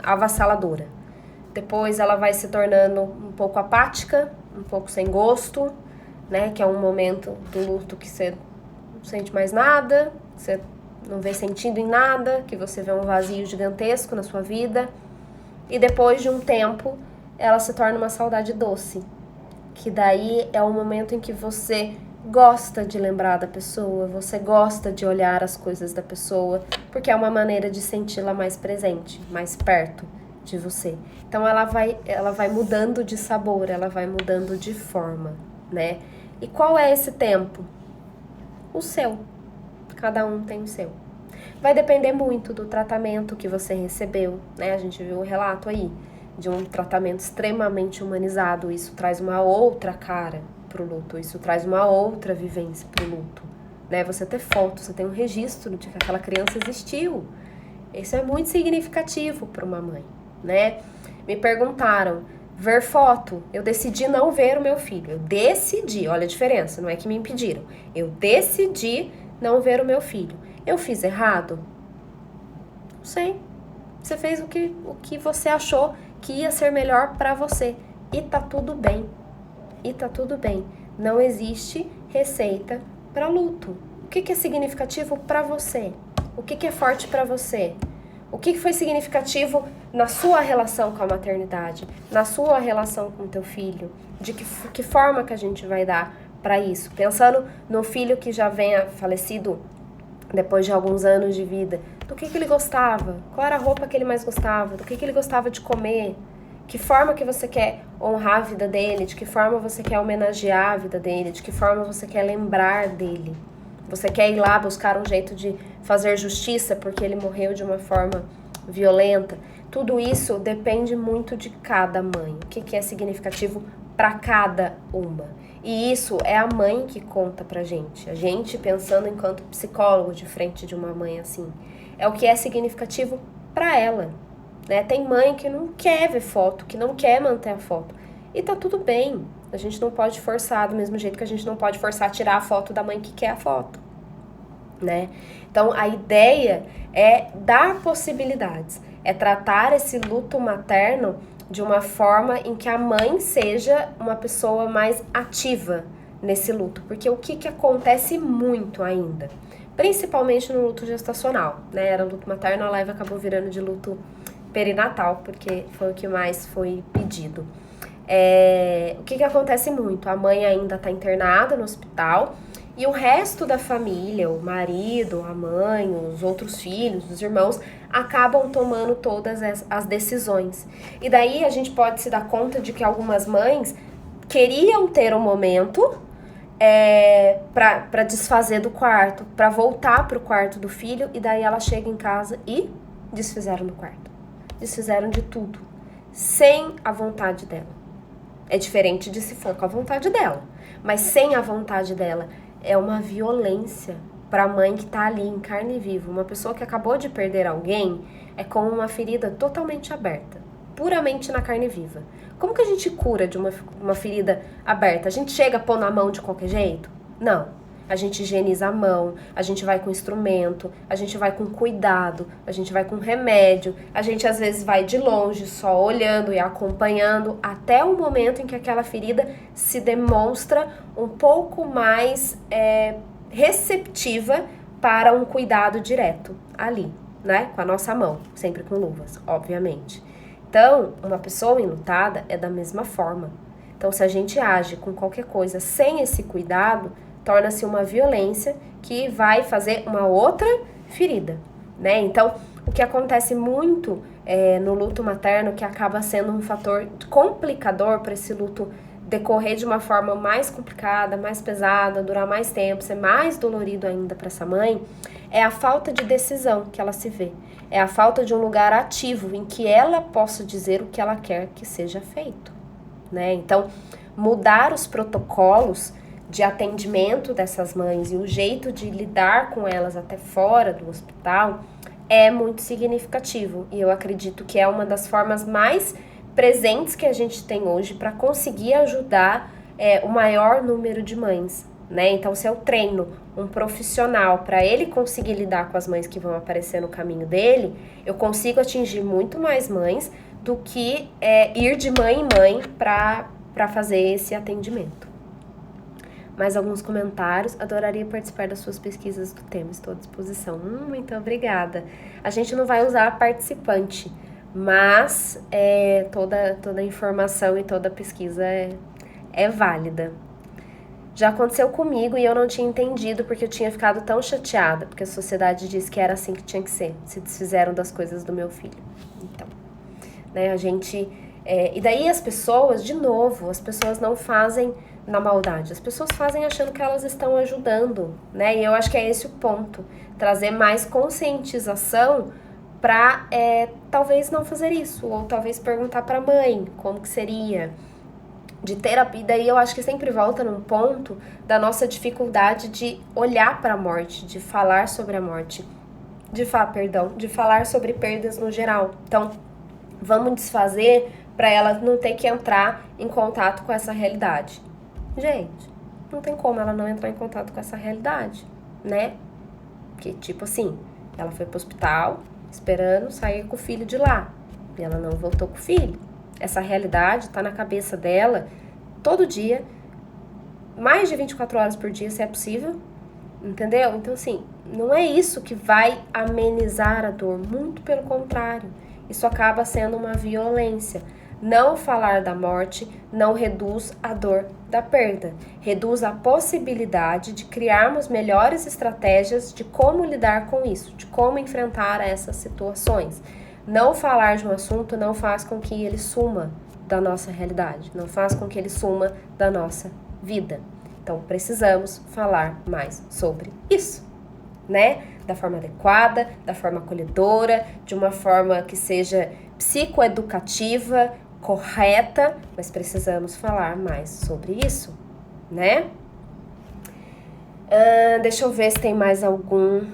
avassaladora. Depois ela vai se tornando um pouco apática, um pouco sem gosto, né? Que é um momento do luto que você não sente mais nada, você não vê sentido em nada, que você vê um vazio gigantesco na sua vida. E depois de um tempo, ela se torna uma saudade doce, que daí é o momento em que você gosta de lembrar da pessoa, você gosta de olhar as coisas da pessoa, porque é uma maneira de senti-la mais presente, mais perto de você. Então ela vai mudando de sabor, ela vai mudando de forma, né? E qual é esse tempo? O seu. Cada um tem o seu. Vai depender muito do tratamento que você recebeu, né? A gente viu o relato aí de um tratamento extremamente humanizado. Isso traz uma outra cara pro luto, isso traz uma outra vivência pro luto, né? Você ter foto, você tem um registro de que aquela criança existiu. Isso é muito significativo para uma mãe, né? Me perguntaram, ver foto, eu decidi não ver o meu filho, eu decidi, olha a diferença, não é que me impediram, eu decidi não ver o meu filho. Eu fiz errado? Não sei. Você fez o que você achou que ia ser melhor para você. E tá tudo bem. E tá tudo bem. Não existe receita para luto. O que é significativo para você? O que é forte para você? O que foi significativo na sua relação com a maternidade? Na sua relação com o teu filho? De que forma que a gente vai dar para isso? Pensando no filho que já venha falecido depois de alguns anos de vida. Do que ele gostava? Qual era a roupa que ele mais gostava? Do que ele gostava de comer? Que forma que você quer honrar a vida dele? De que forma você quer homenagear a vida dele? De que forma você quer lembrar dele? Você quer ir lá buscar um jeito de fazer justiça porque ele morreu de uma forma violenta? Tudo isso depende muito de cada mãe. O que é significativo para cada uma? E isso é a mãe que conta pra gente. A gente pensando enquanto psicólogo de frente de uma mãe assim. É o que é significativo para ela. Né? Tem mãe que não quer ver foto, que não quer manter a foto. E tá tudo bem. A gente não pode forçar, do mesmo jeito que a gente não pode forçar a tirar a foto da mãe que quer a foto. né? Então, a ideia é dar possibilidades, é tratar esse luto materno de uma forma em que a mãe seja uma pessoa mais ativa nesse luto, porque o que acontece muito ainda, principalmente no luto gestacional, né? Era luto materno, a live acabou virando de luto perinatal, porque foi o que mais foi pedido. O que acontece muito? A mãe ainda está internada no hospital e o resto da família, o marido, a mãe, os outros filhos, os irmãos, acabam tomando todas as decisões. E daí a gente pode se dar conta de que algumas mães queriam ter um momento para desfazer do quarto, para voltar para o quarto do filho, e daí ela chega em casa e desfizeram do quarto. Desfizeram de tudo, sem a vontade dela. É diferente de se for com a vontade dela, mas sem a vontade dela. É uma violência para a mãe que está ali em carne viva. Uma pessoa que acabou de perder alguém é como uma ferida totalmente aberta, puramente na carne viva. Como que a gente cura de uma ferida aberta? A gente chega a pôr na mão de qualquer jeito? Não. A gente higieniza a mão, a gente vai com instrumento, a gente vai com cuidado, a gente vai com remédio, a gente às vezes vai de longe, só olhando e acompanhando, até o momento em que aquela ferida se demonstra um pouco mais receptiva para um cuidado direto ali, né? Com a nossa mão, sempre com luvas, obviamente. Então, uma pessoa enlutada é da mesma forma. Então, se a gente age com qualquer coisa sem esse cuidado, torna-se uma violência que vai fazer uma outra ferida, né? Então, o que acontece muito no luto materno, que acaba sendo um fator complicador para esse luto decorrer de uma forma mais complicada, mais pesada, durar mais tempo, ser mais dolorido ainda para essa mãe, é a falta de decisão que ela se vê. É a falta de um lugar ativo em que ela possa dizer o que ela quer que seja feito, né? Então, mudar os protocolos de atendimento dessas mães e o jeito de lidar com elas até fora do hospital é muito significativo. E eu acredito que é uma das formas mais presentes que a gente tem hoje para conseguir ajudar o maior número de mães, né? Então, se eu treino um profissional para ele conseguir lidar com as mães que vão aparecer no caminho dele, eu consigo atingir muito mais mães do que ir de mãe em mãe para fazer esse atendimento. Mais alguns comentários. Adoraria participar das suas pesquisas do tema. Estou à disposição. Muito obrigada. A gente não vai usar a participante, mas toda a informação e toda a pesquisa é válida. Já aconteceu comigo e eu não tinha entendido porque eu tinha ficado tão chateada, porque a sociedade disse que era assim que tinha que ser. Se desfizeram das coisas do meu filho. Então, né, a gente... e daí as pessoas, de novo, as pessoas não fazem na maldade. As pessoas fazem achando que elas estão ajudando, né? E eu acho que é esse o ponto. Trazer mais conscientização para talvez não fazer isso. Ou talvez perguntar para a mãe como que seria. De terapia, daí eu acho que sempre volta num ponto da nossa dificuldade de olhar para a morte, de falar sobre a morte, de falar sobre perdas no geral. Então, vamos desfazer para ela não ter que entrar em contato com essa realidade. Gente, não tem como ela não entrar em contato com essa realidade, né? Porque, tipo assim, ela foi pro hospital esperando sair com o filho de lá e ela não voltou com o filho. Essa realidade tá na cabeça dela todo dia, mais de 24 horas por dia, se é possível, entendeu? Então, assim, não é isso que vai amenizar a dor, muito pelo contrário. Isso acaba sendo uma violência. Não falar da morte não reduz a dor da perda, reduz a possibilidade de criarmos melhores estratégias de como lidar com isso, de como enfrentar essas situações. Não falar de um assunto não faz com que ele suma da nossa realidade, não faz com que ele suma da nossa vida. Então, precisamos falar mais sobre isso, né? Da forma adequada, da forma acolhedora, de uma forma que seja psicoeducativa, correta, mas precisamos falar mais sobre isso, né? Deixa eu ver se tem mais algum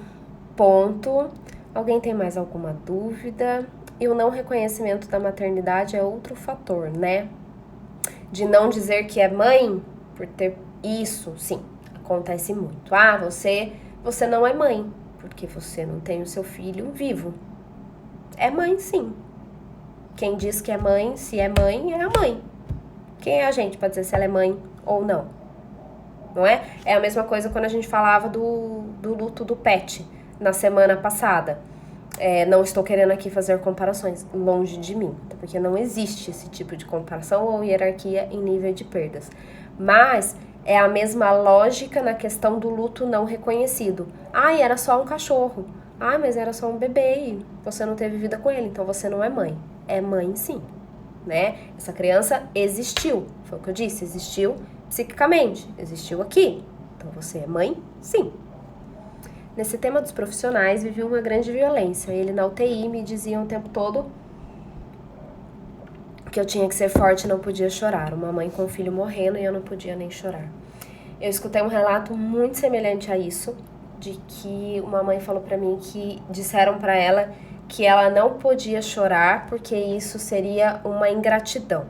ponto. Alguém tem mais alguma dúvida? E o não reconhecimento da maternidade é outro fator, né? De não dizer que é mãe por ter isso, sim, acontece muito. você não é mãe, porque você não tem o seu filho vivo. É mãe, sim. Quem diz que é mãe, se é mãe, é a mãe. Quem é a gente para dizer se ela é mãe ou não? Não é? É a mesma coisa quando a gente falava do luto do pet na semana passada. Não estou querendo aqui fazer comparações, longe de mim, porque não existe esse tipo de comparação ou hierarquia em nível de perdas. Mas é a mesma lógica na questão do luto não reconhecido. Ai, era só um cachorro. Ai, mas era só um bebê e você não teve vida com ele, então você não é mãe. É mãe, sim, né? Essa criança existiu, foi o que eu disse, existiu psiquicamente, existiu aqui. Então você é mãe, sim. Nesse tema dos profissionais, vivi uma grande violência. Ele na UTI me dizia o tempo todo que eu tinha que ser forte e não podia chorar. Uma mãe com um filho morrendo e eu não podia nem chorar. Eu escutei um relato muito semelhante a isso, de que uma mãe falou pra mim que disseram pra ela que ela não podia chorar porque isso seria uma ingratidão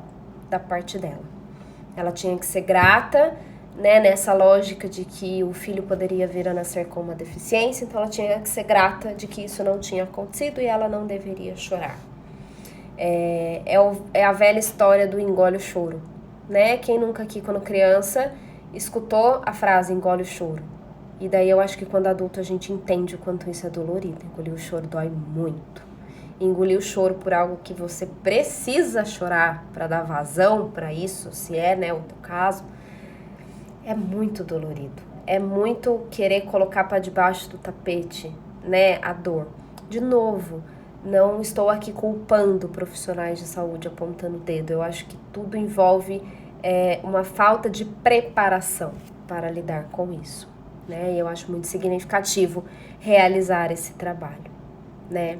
da parte dela. Ela tinha que ser grata, né, nessa lógica de que o filho poderia vir a nascer com uma deficiência, então ela tinha que ser grata de que isso não tinha acontecido e ela não deveria chorar. É a velha história do engole o choro, né? Quem nunca aqui, quando criança, escutou a frase engole o choro? E daí eu acho que quando adulto a gente entende o quanto isso é dolorido. Engolir o choro dói muito. Engolir o choro por algo que você precisa chorar para dar vazão para isso, se é, né, o teu caso, é muito dolorido. É muito querer colocar para debaixo do tapete, né, a dor. De novo, não estou aqui culpando profissionais de saúde, apontando o dedo. Eu acho que tudo envolve uma falta de preparação para lidar com isso, né? E eu acho muito significativo realizar esse trabalho, né?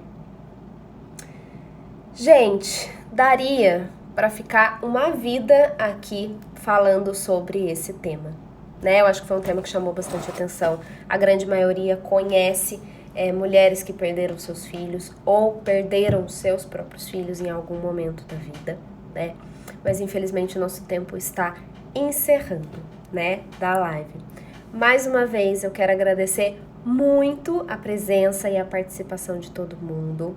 Gente, daria para ficar uma vida aqui falando sobre esse tema, né? Eu acho que foi um tema que chamou bastante atenção. A grande maioria conhece mulheres que perderam seus filhos ou perderam seus próprios filhos em algum momento da vida, né? Mas infelizmente o nosso tempo está encerrando, né, da live. Mais uma vez eu quero agradecer muito a presença e a participação de todo mundo.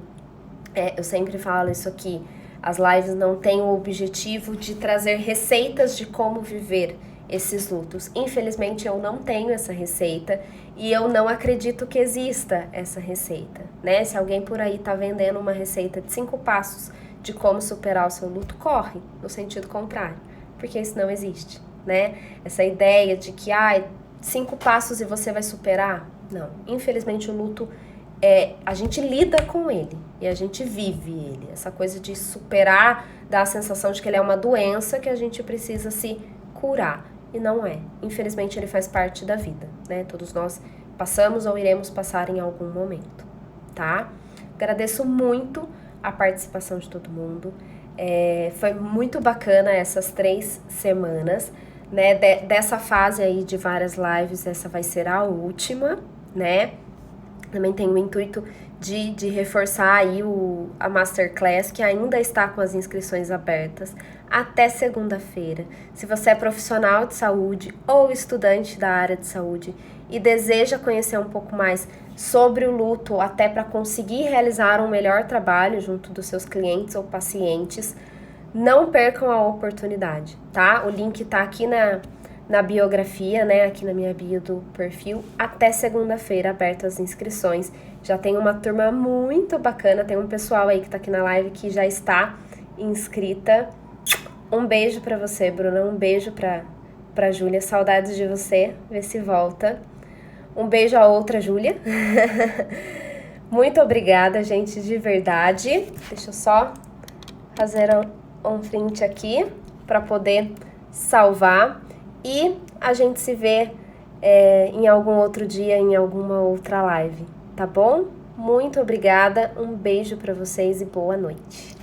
Eu sempre falo isso aqui, as lives não têm o objetivo de trazer receitas de como viver esses lutos. Infelizmente eu não tenho essa receita e eu não acredito que exista essa receita, né? Se alguém por aí tá vendendo uma receita de 5 passos de como superar o seu luto, corre no sentido contrário, porque isso não existe, né? Essa ideia de que 5 passos e você vai superar, não. Infelizmente o luto a gente lida com ele e a gente vive ele. Essa coisa de superar dá a sensação de que ele é uma doença que a gente precisa se curar. E não é. Infelizmente ele faz parte da vida, né? Todos nós passamos ou iremos passar em algum momento, tá? Agradeço muito a participação de todo mundo. Foi muito bacana essas 3 semanas, né? Dessa fase aí de várias lives, essa vai ser a última, né? Também tenho o intuito de reforçar aí a Masterclass, que ainda está com as inscrições abertas até segunda-feira. Se você é profissional de saúde ou estudante da área de saúde e deseja conhecer um pouco mais sobre o luto, até para conseguir realizar um melhor trabalho junto dos seus clientes ou pacientes, não percam a oportunidade, tá? O link tá aqui na biografia, né, aqui na minha bio do perfil, até segunda-feira, abertas as inscrições. Já tem uma turma muito bacana, tem um pessoal aí que tá aqui na live que já está inscrita. Um beijo pra você, Bruna, um beijo pra Júlia, saudades de você, vê se volta. Um beijo a outra Júlia. Muito obrigada, gente, de verdade. Deixa eu só fazer um print aqui pra poder salvar. E a gente se vê em algum outro dia, em alguma outra live, tá bom? Muito obrigada, um beijo pra vocês e boa noite.